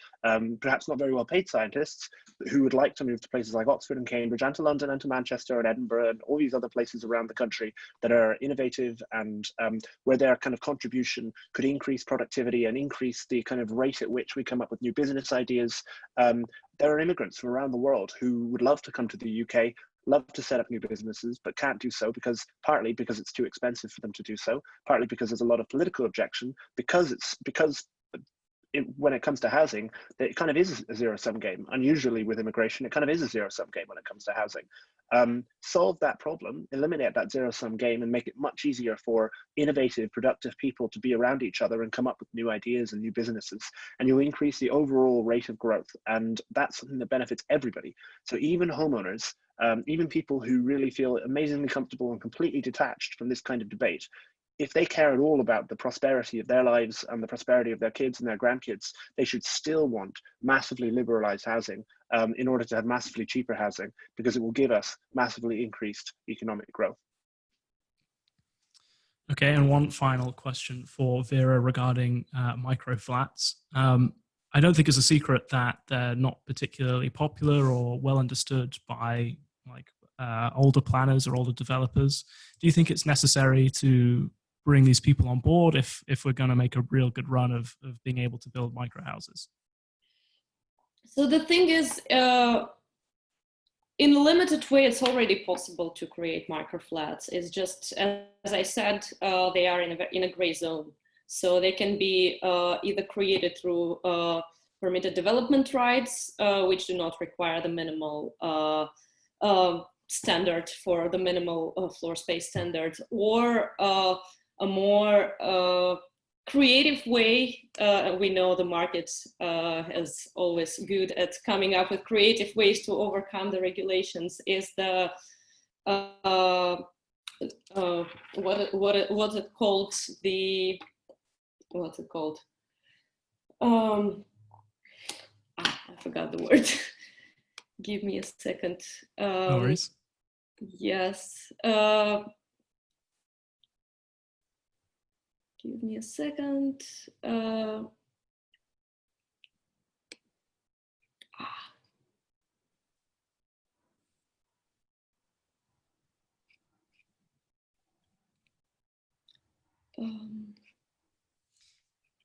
perhaps not very well paid scientists, who would like to move to places like Oxford and Cambridge and to London and to Manchester and Edinburgh and all these other places around the country that are innovative and where their kind of contribution could increase productivity and increase the kind of rate at which we come up with new business ideas. There are immigrants from around the world who would love to come to the UK, love to set up new businesses, but can't do so partly because it's too expensive for them to do so, partly because there's a lot of political objection, because when it comes to housing, it kind of is a zero-sum game. Unusually with immigration, it kind of is a zero-sum game when it comes to housing. Solve that problem, eliminate that zero-sum game, and make it much easier for innovative, productive people to be around each other and come up with new ideas and new businesses. And you'll increase the overall rate of growth. And that's something that benefits everybody. So even homeowners, even people who really feel amazingly comfortable and completely detached from this kind of debate, if they care at all about the prosperity of their lives and the prosperity of their kids and their grandkids, they should still want massively liberalized housing in order to have massively cheaper housing, because it will give us massively increased economic growth. Okay, and one final question for Vera regarding micro flats. I don't think it's a secret that they're not particularly popular or well understood by older planners or older developers. Do you think it's necessary to bring these people on board if we're going to make a real good run of being able to build micro houses? So the thing is, in a limited way, it's already possible to create micro flats. It's just, as I said, they are in a gray zone. So they can be either created through permitted development rights, which do not require the minimal standard for the minimal floor space standard, or a more creative way. We know the market is always good at coming up with creative ways to overcome the regulations, is the what's it called? I forgot the word. Give me a second. No worries. Yes. Give me a second.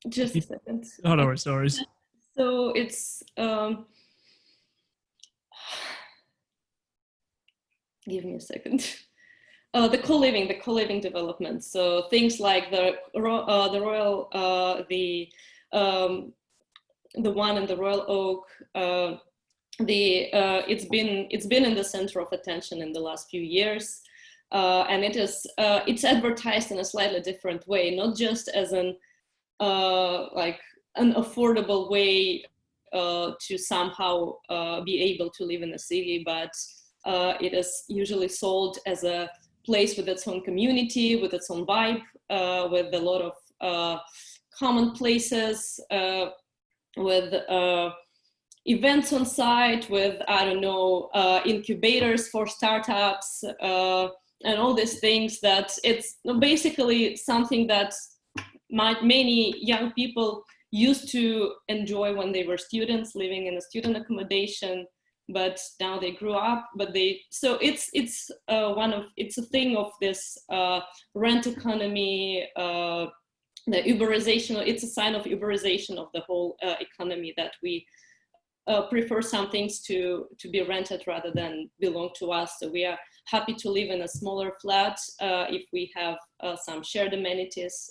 Just a second. Oh, no worries, no worries. So it's give me a second. The co-living development. So things like the Royal, the one in the Royal Oak. It's been in the center of attention in the last few years, and it's advertised in a slightly different way, not just as an affordable way to somehow be able to live in a city, but it is usually sold as a place with its own community, with its own vibe, with a lot of common places, with events on site, with, I don't know, incubators for startups, and all these things, that it's basically something that many young people used to enjoy when they were students, living in a student accommodation, but now they grew up. So it's a thing of this rent economy, the Uberization. It's a sign of Uberization of the whole economy, that we prefer some things to be rented rather than belong to us. So we are happy to live in a smaller flat if we have some shared amenities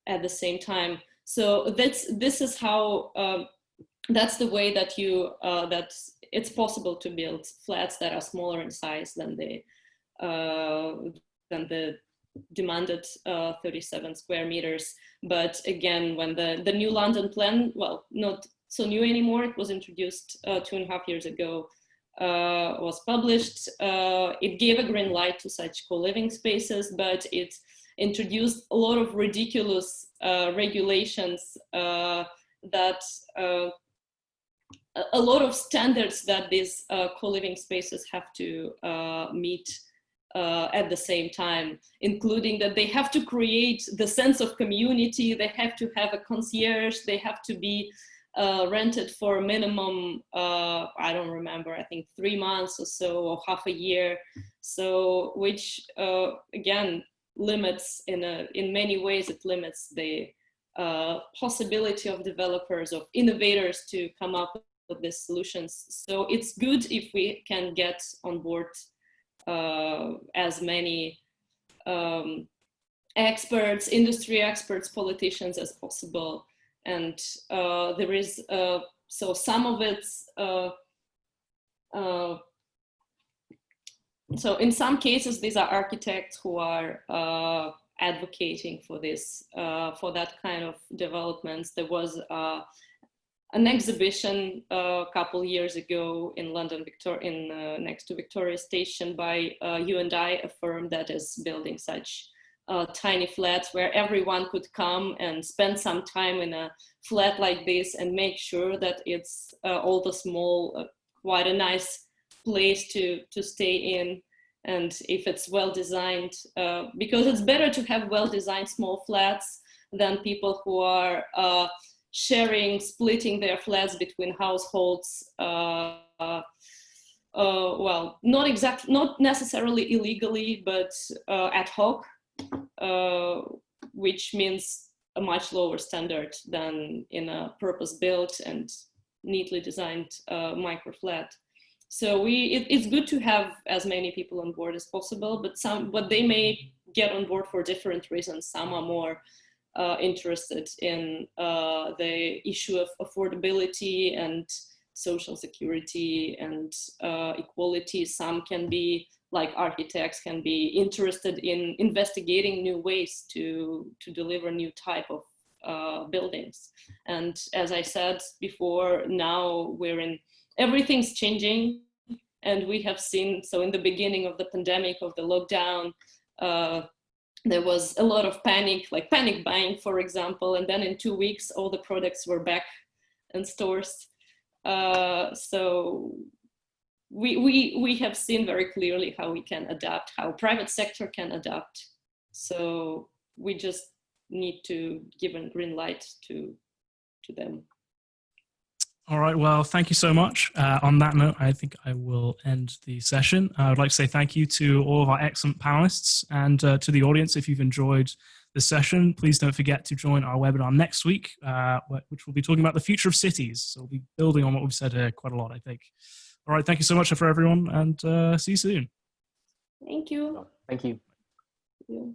at the same time. So this is how. That's the way that that it's possible to build flats that are smaller in size than the demanded 37 square meters. But again, when the new London plan, well, not so new anymore, it was introduced 2.5 years ago, was published, it gave a green light to such co-living spaces, but it introduced a lot of ridiculous regulations that a lot of standards that these co-living spaces have to meet at the same time, including that they have to create the sense of community, they have to have a concierge, they have to be rented for a minimum, I don't remember, I think 3 months or so, or half a year. So, which again, limits in many ways, it limits the possibility of developers, of innovators to come up with these solutions. So it's good if we can get on board as many experts, industry experts, politicians as possible. And there is, so some of it's, so in some cases, these are architects who are advocating for this, for that kind of developments. There was an exhibition a couple years ago in London, next to Victoria Station by U&I, a firm that is building such tiny flats where everyone could come and spend some time in a flat like this and make sure that it's all the small, quite a nice place to stay in. And if it's well designed, because it's better to have well designed small flats than people who are splitting their flats between households, well, not necessarily illegally, but ad hoc, which means a much lower standard than in a purpose-built and neatly designed micro flat. So it's good to have as many people on board as possible, but they may get on board for different reasons. Some are more interested in the issue of affordability and social security and equality. Some can be, like architects, can be interested in investigating new ways to deliver new type of buildings. And as I said before, now everything's changing, and we have seen, so in the beginning of the pandemic, of the lockdown, there was a lot of panic buying, for example, and then in 2 weeks, all the products were back in stores. So we have seen very clearly how we can adapt, how private sector can adapt. So we just need to give a green light to them. All right, well, thank you so much. On that note, I think I will end the session. I would like to say thank you to all of our excellent panelists, and to the audience. If you've enjoyed the session, please don't forget to join our webinar next week, which will be talking about the future of cities. So we'll be building on what we've said here quite a lot, I think. All right, thank you so much for everyone, and see you soon. Thank you. Thank you. Thank you.